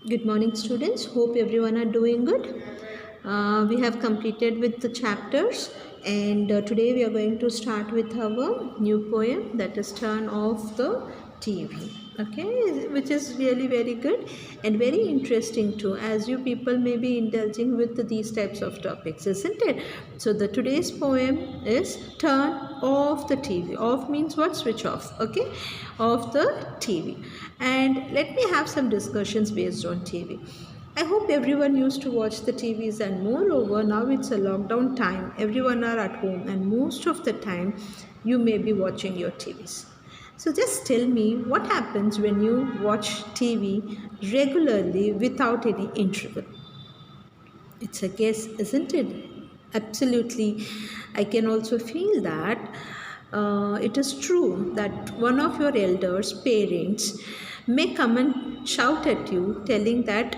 Good morning, students. Hope everyone are doing good. We have completed with the chapters, and today we are going to start with our new poem that is Turn Off the TV. Okay, which is really very good and very interesting too, as you people may be indulging with these types of topics, isn't it? So the today's poem is Turn Off the TV. Off means what? Switch off. Okay, off the TV. And let me have some discussions based on TV. I hope everyone used to watch the TVs, and moreover now it's a lockdown time. Everyone are at home and most of the time you may be watching your TVs. So just tell me what happens when you watch TV regularly without any interval. It's a guess, isn't it? Absolutely. I can also feel that it is true that one of your elders, parents, may come and shout at you, telling that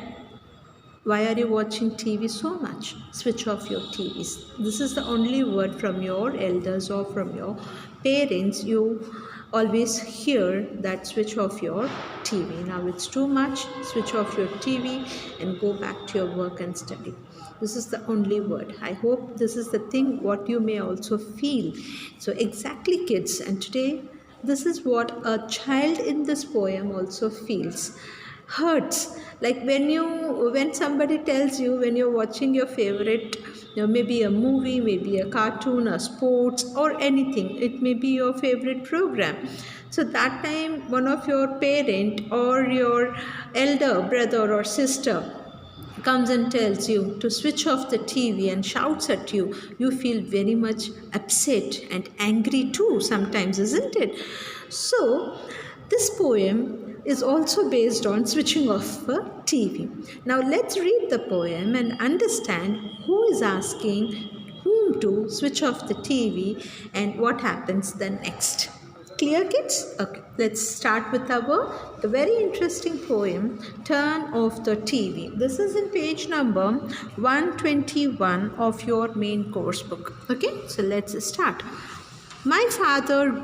why are you watching TV so much? Switch off your TVs. This is the only word from your elders or from your parents. You always hear that switch off your TV. Now it's too much. Switch off your TV and go back to your work and study. This is the only word. I hope this is the thing what you may also feel. So exactly, kids. And today, this is what a child in this poem also feels. Hurts, like when somebody tells you, when you're watching your favorite, maybe a movie, maybe a cartoon, a sports, or anything, it may be your favorite program. So that time one of your parent or your elder brother or sister comes and tells you to switch off the TV and shouts at you, you feel very much upset and angry too sometimes, isn't it? So, this poem is also based on switching off a TV. Now, let's read the poem and understand who is asking whom to switch off the TV and what happens then next. Clear, kids? Okay, let's start with the very interesting poem, Turn Off the TV. This is in page number 121 of your main course book. Okay, so let's start. My father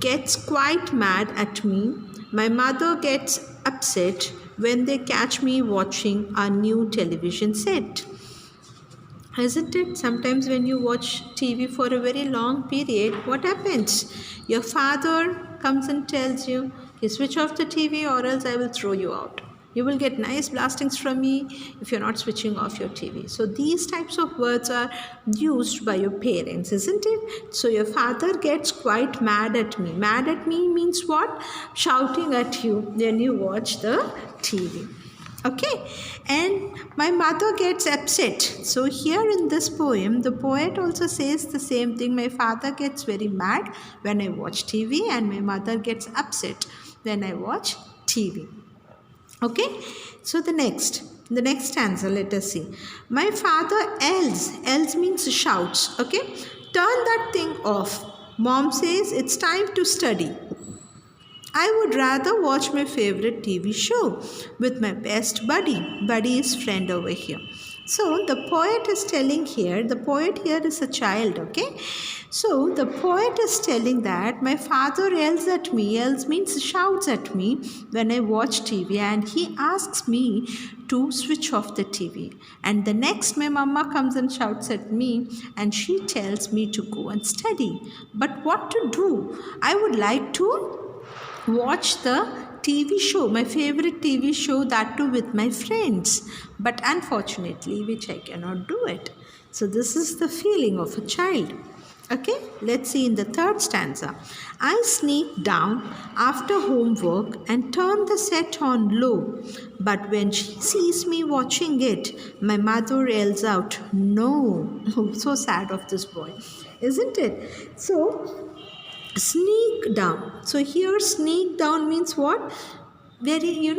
gets quite mad at me. My mother gets upset when they catch me watching a new television set. Isn't it? Sometimes when you watch TV for a very long period, what happens? Your father comes and tells you, you switch off the TV or else I will throw you out. You will get nice blastings from me if you're not switching off your TV. So these types of words are used by your parents, isn't it? So your father gets quite mad at me. Mad at me means what? Shouting at you when you watch the TV. Okay, and my mother gets upset. So here in this poem, the poet also says the same thing. My father gets very mad when I watch TV, and my mother gets upset when I watch TV. Okay, so the next stanza, let us see. My father yells means shouts. Okay, turn that thing off. Mom says it's time to study. I would rather watch my favorite TV show with my best buddy. Buddy is friend over here. So the poet is telling here, the poet here is a child, okay? So the poet is telling that my father yells at me, yells means shouts at me when I watch TV, and he asks me to switch off the TV. And the next my mama comes and shouts at me and she tells me to go and study. But what to do? I would like to watch the TV show, my favorite TV show, that too with my friends. But unfortunately, which I cannot do it. So this is the feeling of a child. Okay, let's see in the third stanza. I sneak down after homework and turn the set on low. But when she sees me watching it, my mother yells out, no. So sad of this boy, isn't it? So sneak down. So here sneak down means what? Very,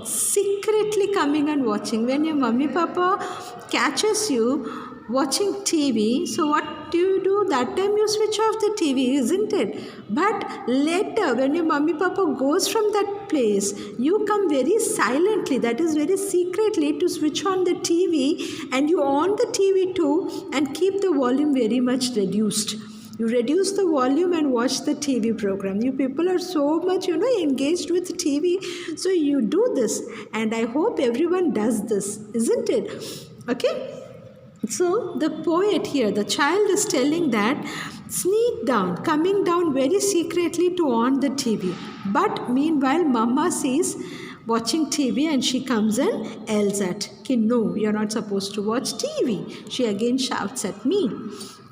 secretly coming and watching. When your mummy papa catches you watching TV, so what do? That time you switch off the TV, isn't it? But later, when your mummy papa goes from that place, you come very silently, that is very secretly, to switch on the TV, and you on the TV too and keep the volume very much reduced. You reduce the volume and watch the TV program. You people are so much, engaged with TV. So you do this. And I hope everyone does this, isn't it? Okay? So the poet here, the child is telling that sneak down, coming down very secretly to on the TV. But meanwhile, Mama sees watching TV and she comes and yells at, okay, no, you're not supposed to watch TV. She again shouts at me.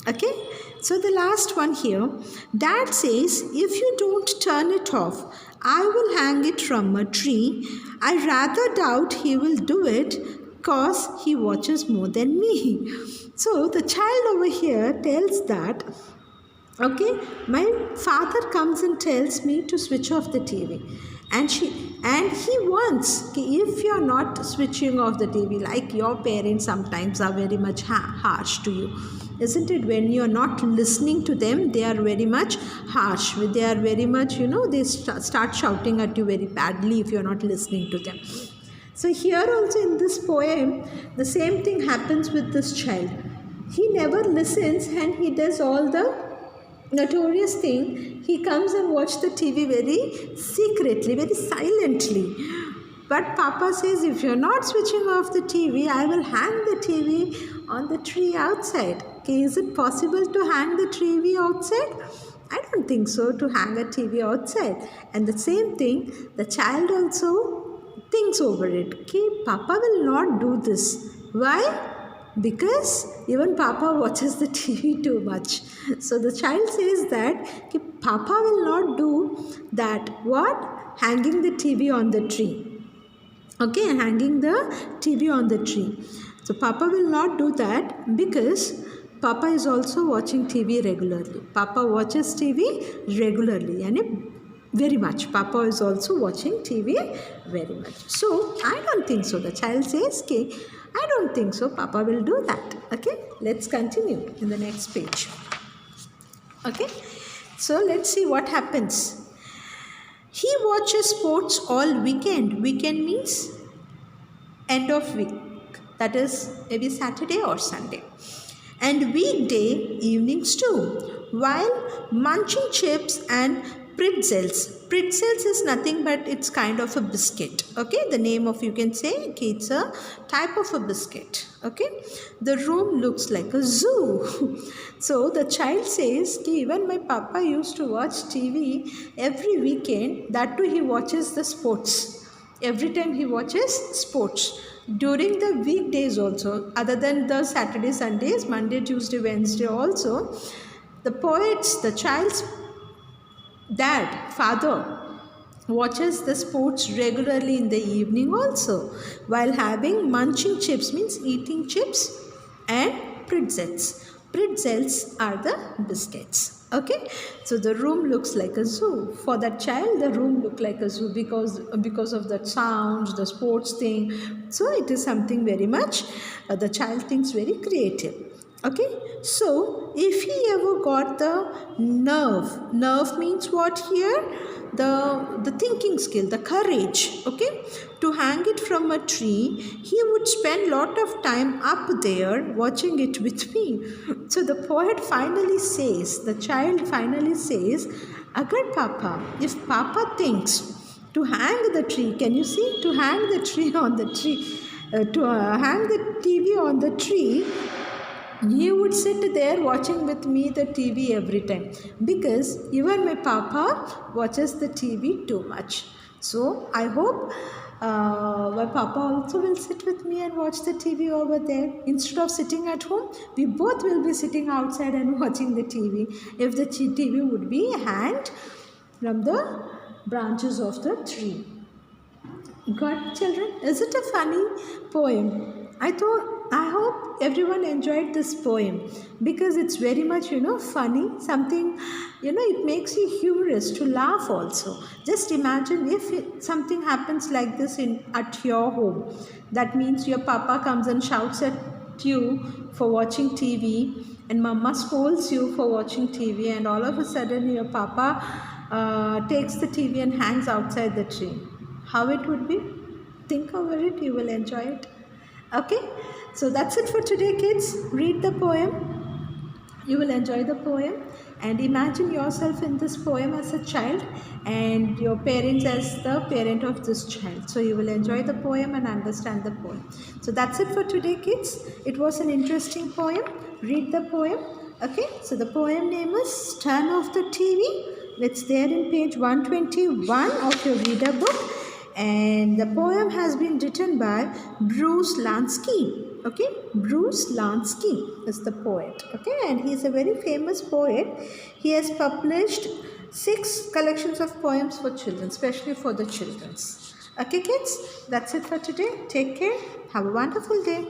Okay, so the last one here, Dad says, if you don't turn it off, I will hang it from a tree. I rather doubt he will do it because he watches more than me. So the child over here tells that, okay, my father comes and tells me to switch off the TV. And he wants, if you're not switching off the TV, like your parents sometimes are very much harsh to you, isn't it? When you're not listening to them, they are very much harsh. They are very much, they start shouting at you very badly if you're not listening to them. So here also in this poem, the same thing happens with this child. He never listens and he does all the notorious thing. He comes and watches the TV very secretly, very silently. But Papa says, if you're not switching off the TV, I will hang the TV on the tree outside. Okay, is it possible to hang the TV outside? I don't think so, to hang a TV outside. And the same thing, the child also thinks over it. Okay, Papa will not do this. Why? Because even Papa watches the TV too much. So the child says that okay, Papa will not do that. What? Hanging the TV on the tree. Okay, hanging the TV on the tree. So Papa will not do that because Papa is also watching TV regularly. Papa watches TV regularly and very much. Papa is also watching TV very much. So I don't think so. The child says, okay, I don't think so. Papa will do that. Okay, let's continue in the next page. Okay, so let's see what happens. He watches sports all weekend. Weekend means end of week. That is maybe Saturday or Sunday. And weekday evenings too. While munching chips and pretzels. Pretzels is nothing but it's kind of a biscuit. Okay, the name of, you can say, okay, it's a type of a biscuit. Okay, the room looks like a zoo. So the child says, even my Papa used to watch TV every weekend. That too he watches the sports. Every time he watches sports. During the weekdays also, other than the Saturday, Sundays, Monday, Tuesday, Wednesday also, the child's dad, father, watches the sports regularly in the evening also, while having munching chips, means eating chips, and pretzels. Pretzels are the biscuits. Okay, so the room looks like a zoo. For that child, the room looked like a zoo because of the sounds, the sports thing. So it is something very much, the child thinks very creative. Okay, so if he ever got the nerve means what here? The thinking skill, the courage, okay, to hang it from a tree, he would spend lot of time up there watching it with me. So the poet finally says, the child finally says, Agar Papa, if Papa thinks to hang the tree, can you see, to hang the tree on the tree, hang the TV on the tree, he would sit there watching with me the TV every time, because even my Papa watches the TV too much. So I hope my Papa also will sit with me and watch the TV over there. Instead of sitting at home, we both will be sitting outside and watching the TV. If the TV would be hanged from the branches of the tree. Got it, children? Is it a funny poem? I hope everyone enjoyed this poem because it's very much, funny, something, it makes you humorous to laugh also. Just imagine if something happens like this at your home. That means your Papa comes and shouts at you for watching TV and Mama scolds you for watching TV, and all of a sudden your Papa takes the TV and hangs outside the tree. How it would be? Think over it, you will enjoy it. Okay, so that's it for today, kids. Read the poem. You will enjoy the poem and imagine yourself in this poem as a child and your parents as the parent of this child. So you will enjoy the poem and understand the poem. So that's it for today, kids. It was an interesting poem. Read the poem. Okay, so the poem name is Turn Off the TV. It's there in page 121 of your reader book. And the poem has been written by Bruce Lansky. Okay, Bruce Lansky is the poet. Okay, and he is a very famous poet. He has published 6 collections of poems for children, especially for the children's. Okay, kids, that's it for today. Take care. Have a wonderful day.